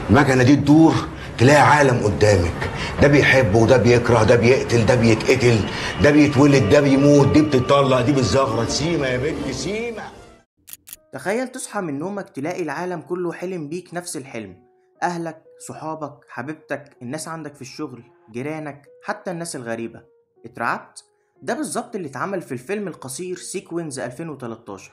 المكنه دي تدور، تلاقي عالم قدامك، ده بيحب وده بيكره، ده بيقتل ده بيتقتل، ده بيتولد ده بيموت، دي بتتطلق دي بتزغرط. سيما يا بنت سيما. تخيل تصحى من نومك تلاقي العالم كله حلم بيك نفس الحلم. أهلك، صحابك، حبيبتك، الناس عندك في الشغل، جيرانك، حتى الناس الغريبة. اترعبت؟ ده بالظبط اللي اتعمل في الفيلم القصير سيكوينز 2013.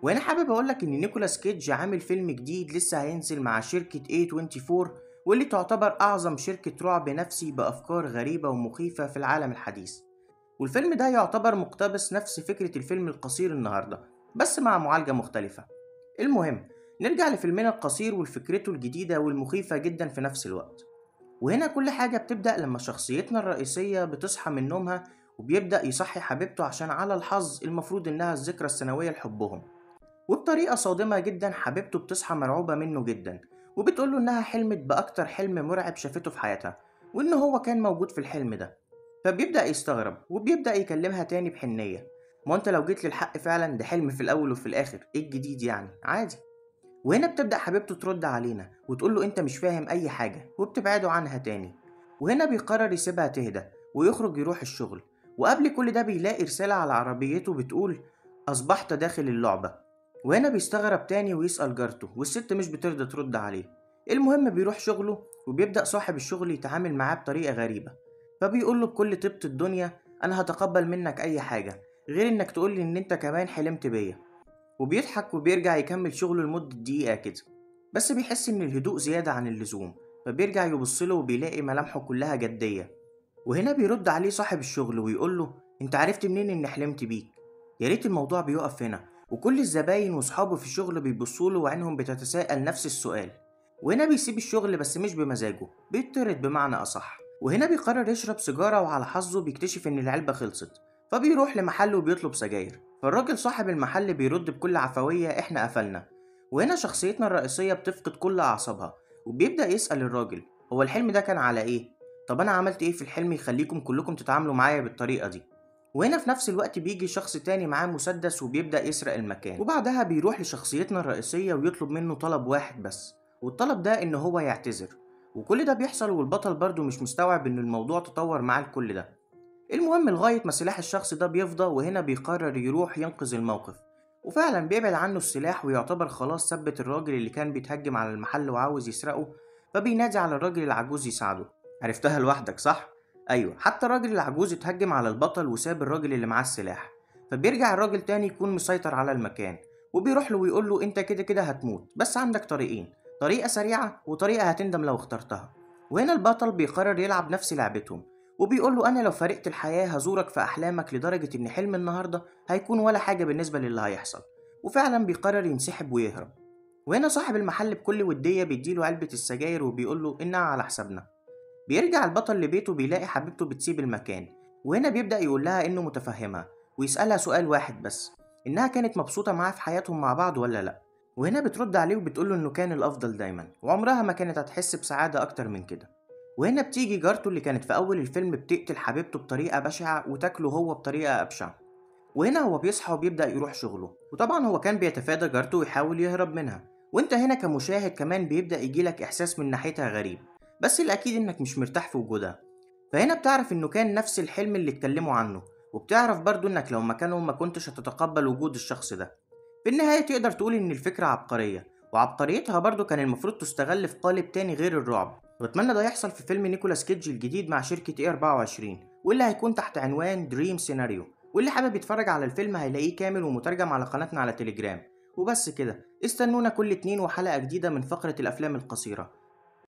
وأنا حابب أقولك إن نيكولاس كيدج عامل فيلم جديد لسه هينزل مع شركة A24، واللي تعتبر أعظم شركة رعب نفسي بأفكار غريبة ومخيفة في العالم الحديث. والفيلم ده يعتبر مقتبس نفس فكرة الفيلم القصير النهاردة، بس مع معالجة مختلفة. المهم، نرجع لفيلمنا القصير وفكرته الجديدة والمخيفة جدا في نفس الوقت. وهنا كل حاجة بتبدأ لما شخصيتنا الرئيسية بتصحى من نومها وبيبدأ يصحي حبيبته عشان على الحظ المفروض إنها الذكرى السنوية لحبهم. وبطريقة صادمة جدا حبيبته بتصحى مرعوبة منه جدا، وبتقوله إنها حلمت بأكتر حلم مرعب شافته في حياتها، وإن هو كان موجود في الحلم ده. فبيبدأ يستغرب وبيبدأ يكلمها تاني بحنية: ما انت لو جيت للحق فعلا ده حلم في الأول وفي الآخر، ايه الجديد يعني؟ عادي. وهنا بتبدأ حبيبته ترد علينا وتقوله انت مش فاهم أي حاجة، وبتبعده عنها تاني. وهنا بيقرر يسيبها تهدى ويخرج يروح الشغل. وقبل كل ده بيلاقي رسالة على عربيته بتقول: أصبحت داخل اللعبة. وهنا بيستغرب تاني ويسأل جارته، والست مش بترضى ترد عليه. المهم بيروح شغله، وبيبدأ صاحب الشغل يتعامل معاه بطريقة غريبة. فبيقوله بكل طيبة الدنيا: أنا هتقبل منك أي حاجة غير إنك تقولي إن أنت كمان حلمت بيا. وبيضحك وبيرجع يكمل شغله لمدة دقيقة كده، بس بيحس إن الهدوء زيادة عن اللزوم. فبيرجع يبصله وبيلاقي ملامحه كلها جدية. وهنا بيرد عليه صاحب الشغل ويقوله: انت عرفت منين اني حلمت بيك؟ يا ريت الموضوع بيقف هنا، وكل الزباين وصحابه في الشغل بيبصوله وعينهم بتتساءل نفس السؤال. وهنا بيسيب الشغل بس مش بمزاجه، بيطرد بمعنى أصح. وهنا بيقرر يشرب سيجارة، وعلى حظه بيكتشف إن العلبة خلصت. فبيروح لمحل وبيطلب سجاير. فالراجل صاحب المحل بيرد بكل عفوية: احنا قفلنا. وهنا شخصيتنا الرئيسية بتفقد كل أعصابها، وبيبدأ يسأل الراجل: هو الحلم ده كان على إيه؟ طب أنا عملت إيه في الحلم يخليكم كلكم تتعاملوا معايا بالطريقة دي؟ وهنا في نفس الوقت بيجي شخص تاني معاه مسدس وبيبدأ يسرق المكان. وبعدها بيروح لشخصيتنا الرئيسية ويطلب منه طلب واحد بس، والطلب ده إن هو يعتذر. وكل ده بيحصل والبطل برضه مش مستوعب إن الموضوع تطور معاه لكل ده. المهم لغاية ما سلاح الشخص ده بيفضى، وهنا بيقرر يروح ينقذ الموقف. وفعلا بيبعد عنه السلاح، ويعتبر خلاص ثبت الراجل اللي كان بيتهجم على المحل وعاوز يسرقه. فبينادي على الراجل العجوز يساعده. عرفتها لوحدك صح؟ أيوة، حتى الراجل العجوز اتهجم على البطل وساب الراجل اللي معاه السلاح. فبيرجع الراجل تاني يكون مسيطر على المكان، وبيروح له ويقول له: انت كده كده هتموت، بس عندك طريقين، طريقة سريعة وطريقة هتندم لو اخترتها. وهنا البطل بيقرر يلعب نفس لعبتهم، وبيقول له: أنا لو فارقت الحياة هزورك في أحلامك لدرجة إن حلم النهاردة هيكون ولا حاجة بالنسبة للي هيحصل. وفعلا بيقرر ينسحب ويهرب. وهنا صاحب المحل بكل ودية بيديله علبة السجاير وبيقول له إنها على حسابنا. بيرجع البطل لبيته بيلاقي حبيبته بتسيب المكان. وهنا بيبدأ يقول لها إنه متفهمها، ويسألها سؤال واحد بس: إنها كانت مبسوطة معاه في حياتهم مع بعض ولا لأ. وهنا بترد عليه وبتقوله إنه كان الأفضل دايما، وعمرها ما كانت هتحس بسعادة أكتر من كده. وهنا بتيجي جارته اللي كانت في أول الفيلم بتقتل حبيبته بطريقة بشعة وتاكله هو بطريقة أبشع. وهنا هو بيصحى وبيبدأ يروح شغله، وطبعا هو كان بيتفادى جارته ويحاول يهرب منها. وانت هنا كمشاهد كمان بيبدأ يجيلك إحساس من ناحيتها غريب، بس الأكيد إنك مش مرتاح في وجودها. فهنا بتعرف إنه كان نفس الحلم اللي اتكلموا عنه، وبتعرف برضو إنك لو مكانهم ما كنتش هتتقبل وجود الشخص ده. في النهاية تقدر تقول إن الفكرة عبقرية، وعبقريتها برضو كان المفروض تستغل في قالب تاني غير الرعب. واتمنى ده يحصل في فيلم نيكولاس كيدج الجديد مع شركة A24، واللي هيكون تحت عنوان دريم سيناريو. واللي حابب يتفرج على الفيلم هيلاقيه كامل ومترجم على قناتنا على تليجرام. وبس كده، استنونا كل اتنين وحلقة جديدة من فقرة الأفلام القصيرة.